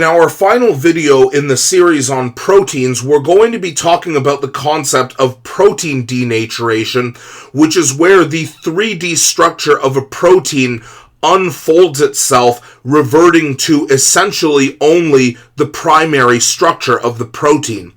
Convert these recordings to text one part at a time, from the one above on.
Now, our final video in the series on proteins, we're going to be talking about the concept of protein denaturation, which is where the 3D structure of a protein unfolds itself, reverting to essentially only the primary structure of the protein.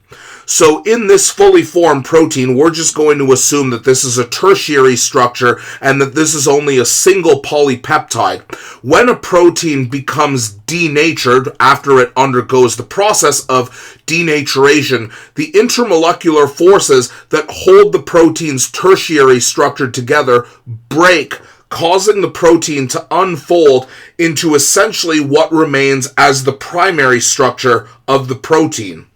So in this fully formed protein, we're just going to assume that this is a tertiary structure and that this is only a single polypeptide. When a protein becomes denatured after it undergoes the process of denaturation, the intermolecular forces that hold the protein's tertiary structure together break, causing the protein to unfold into essentially what remains as the primary structure of the protein.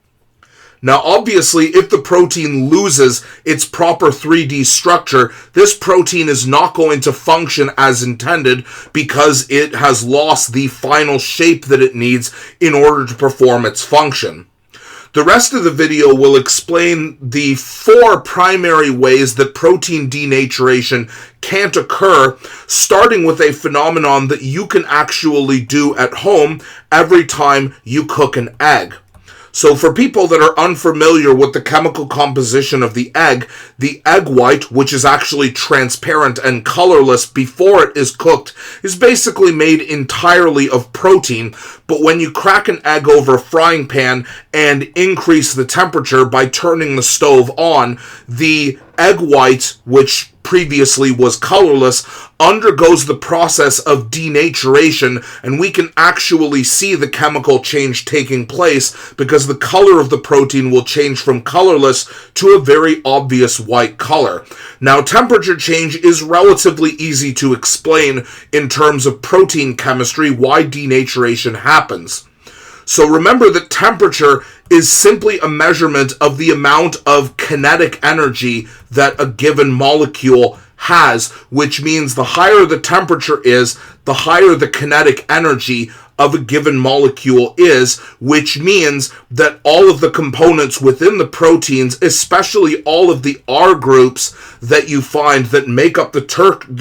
Now, obviously, if the protein loses its proper 3D structure, this protein is not going to function as intended because it has lost the final shape that it needs in order to perform its function. The rest of the video will explain the 4 primary ways that protein denaturation can't occur, starting with a phenomenon that you can actually do at home every time you cook an egg. So for people that are unfamiliar with the chemical composition of the egg white, which is actually transparent and colorless before it is cooked, is basically made entirely of protein. But when you crack an egg over a frying pan and increase the temperature by turning the stove on, the egg white, which previously was colorless, undergoes the process of denaturation, and we can actually see the chemical change taking place because the color of the protein will change from colorless to a very obvious white color. Now, temperature change is relatively easy to explain in terms of protein chemistry, why denaturation happens. So remember that temperature is simply a measurement of the amount of kinetic energy that a given molecule has, which means the higher the temperature is, the higher the kinetic energy of a given molecule is, which means that all of the components within the proteins, especially all of the R groups that you find that make up the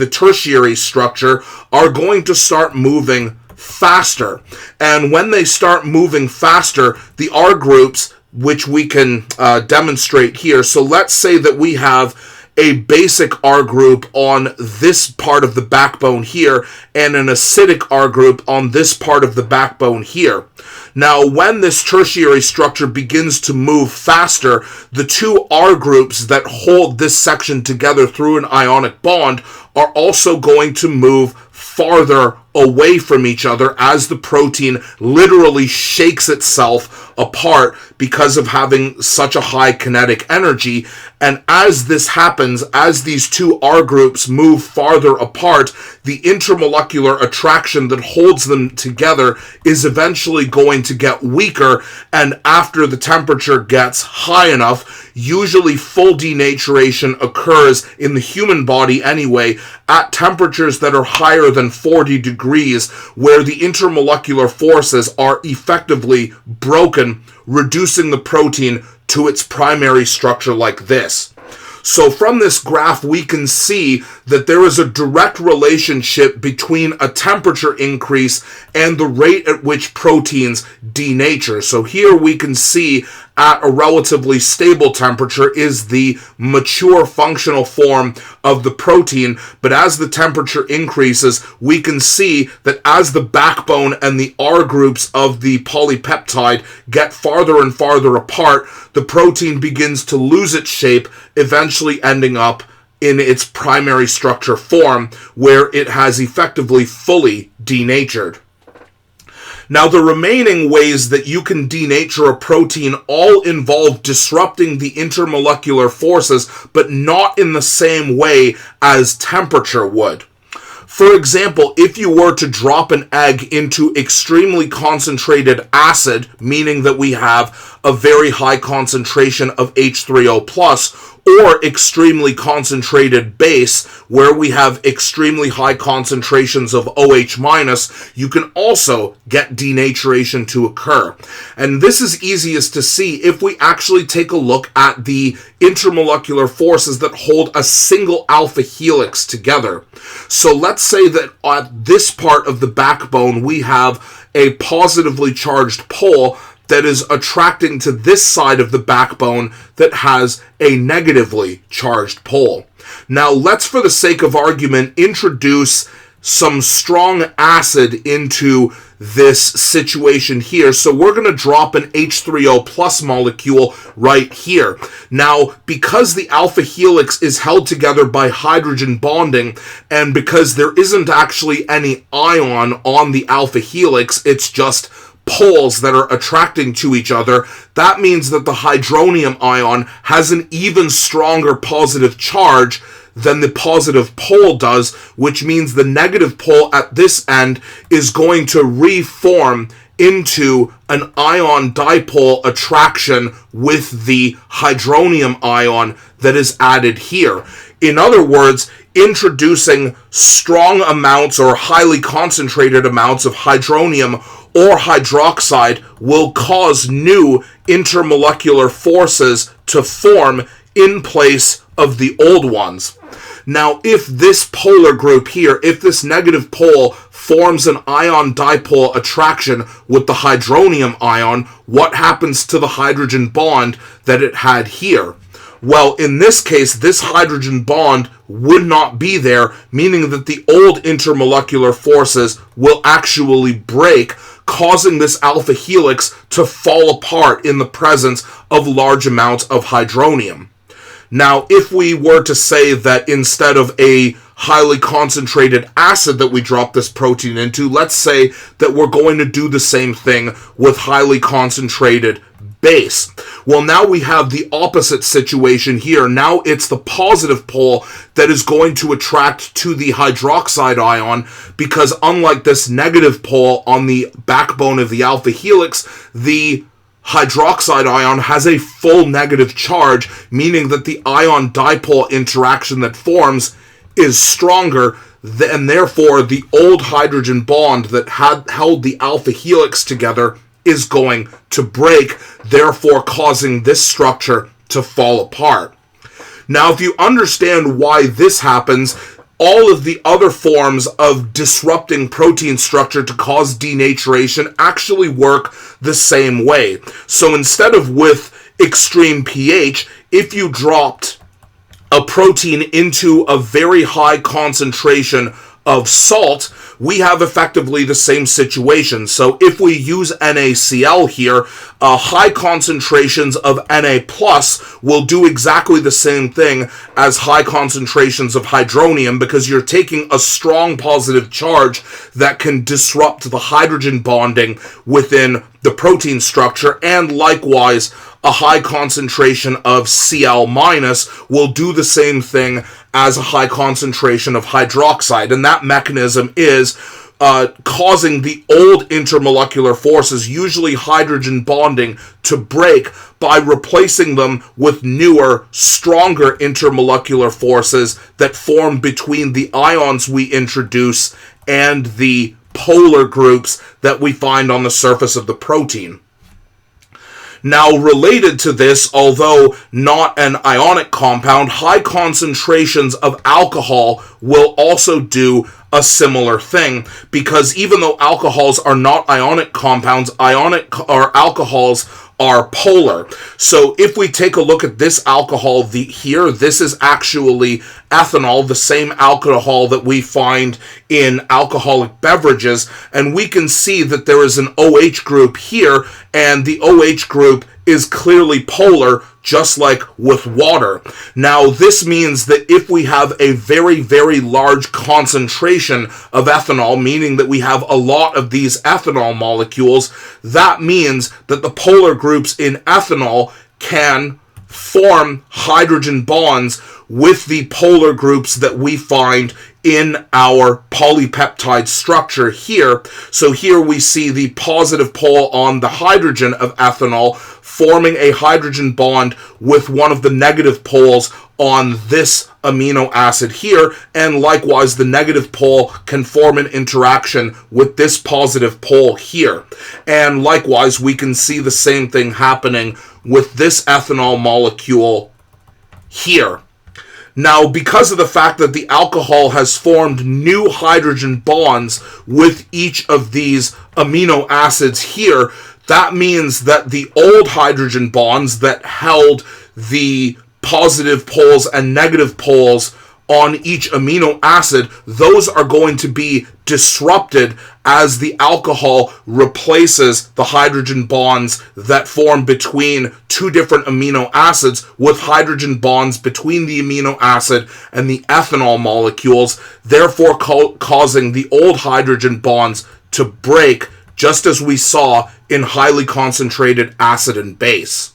tertiary structure, are going to start moving faster. And when they start moving faster, the R groups, which we can demonstrate here. So let's say that we have a basic R group on this part of the backbone here and an acidic R group on this part of the backbone here. Now, when this tertiary structure begins to move faster, the 2 R groups that hold this section together through an ionic bond are also going to move farther away from each other as the protein literally shakes itself apart because of having such a high kinetic energy. And as this happens, as these 2 R groups move farther apart, the intermolecular attraction that holds them together is eventually going to get weaker, and after the temperature gets high enough, usually full denaturation occurs in the human body anyway, at temperatures that are higher than 40 degrees, where the intermolecular forces are effectively broken, reducing the protein to its primary structure like this. So from this graph, we can see that there is a direct relationship between a temperature increase and the rate at which proteins denature. So here we can see at a relatively stable temperature is the mature functional form of the protein, but as the temperature increases, we can see that as the backbone and the R groups of the polypeptide get farther and farther apart, the protein begins to lose its shape, eventually ending up in its primary structure form, where it has effectively fully denatured. Now, the remaining ways that you can denature a protein all involve disrupting the intermolecular forces, but not in the same way as temperature would. For example, if you were to drop an egg into extremely concentrated acid, meaning that we have a very high concentration of H3O+, or extremely concentrated base, where we have extremely high concentrations of OH minus, you can also get denaturation to occur. And this is easiest to see if we actually take a look at the intermolecular forces that hold a single alpha helix together. So let's say that at this part of the backbone we have a positively charged pole that is attracting to this side of the backbone that has a negatively charged pole. Now let's, for the sake of argument, introduce some strong acid into this situation here. So we're going to drop an H3O plus molecule right here. Now, because the alpha helix is held together by hydrogen bonding, and because there isn't actually any ion on the alpha helix, it's just poles that are attracting to each other, that means that the hydronium ion has an even stronger positive charge than the positive pole does, which means the negative pole at this end is going to reform into an ion dipole attraction with the hydronium ion that is added here. In other words, introducing strong amounts or highly concentrated amounts of hydronium or hydroxide will cause new intermolecular forces to form in place of the old ones. Now, if this polar group here, if this negative pole forms an ion dipole attraction with the hydronium ion, what happens to the hydrogen bond that it had here? Well, in this case, this hydrogen bond would not be there, meaning that the old intermolecular forces will actually break, causing this alpha helix to fall apart in the presence of large amounts of hydronium. Now, if we were to say that instead of a highly concentrated acid that we drop this protein into, let's say that we're going to do the same thing with highly concentrated base. Well, now we have the opposite situation here. Now it's the positive pole that is going to attract to the hydroxide ion, because unlike this negative pole on the backbone of the alpha helix, the hydroxide ion has a full negative charge, meaning that the ion dipole interaction that forms is stronger, and therefore the old hydrogen bond that had held the alpha helix together is going to break, therefore causing this structure to fall apart. Now, if you understand why this happens, all of the other forms of disrupting protein structure to cause denaturation actually work the same way. So instead of with extreme pH, if you dropped a protein into a very high concentration of salt, we have effectively the same situation. So if we use NaCl here, high concentrations of Na plus will do exactly the same thing as high concentrations of hydronium, because you're taking a strong positive charge that can disrupt the hydrogen bonding within the protein structure, and likewise a high concentration of Cl minus will do the same thing as a high concentration of hydroxide, and that mechanism is causing the old intermolecular forces, usually hydrogen bonding, to break by replacing them with newer, stronger intermolecular forces that form between the ions we introduce and the polar groups that we find on the surface of the protein. Now, related to this, although not an ionic compound, high concentrations of alcohol will also do a similar thing, because even though alcohols are not ionic compounds, alcohols are polar. So if we take a look at this alcohol here, this is actually ethanol, the same alcohol that we find in alcoholic beverages, and we can see that there is an OH group here, and the OH group is clearly polar, just like with water. Now, this means that if we have a very, very large concentration of ethanol, meaning that we have a lot of these ethanol molecules, that means that the polar groups in ethanol can form hydrogen bonds with the polar groups that we find in our polypeptide structure here. So here we see the positive pole on the hydrogen of ethanol forming a hydrogen bond with one of the negative poles on this amino acid here, and likewise the negative pole can form an interaction with this positive pole here. And likewise we can see the same thing happening with this ethanol molecule here. Now, because of the fact that the alcohol has formed new hydrogen bonds with each of these amino acids here, that means that the old hydrogen bonds that held the positive poles and negative poles on each amino acid, those are going to be disrupted as the alcohol replaces the hydrogen bonds that form between two different amino acids with hydrogen bonds between the amino acid and the ethanol molecules, therefore causing the old hydrogen bonds to break, just as we saw in highly concentrated acid and base.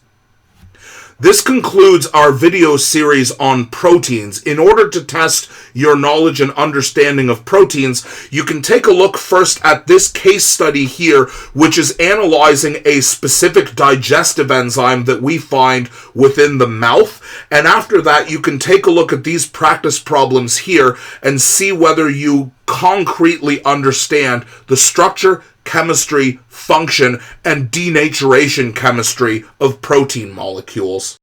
This concludes our video series on proteins. In order to test your knowledge and understanding of proteins, you can take a look first at this case study here, which is analyzing a specific digestive enzyme that we find within the mouth. And after that, you can take a look at these practice problems here and see whether you concretely understand the structure, chemistry, function, and denaturation chemistry of protein molecules.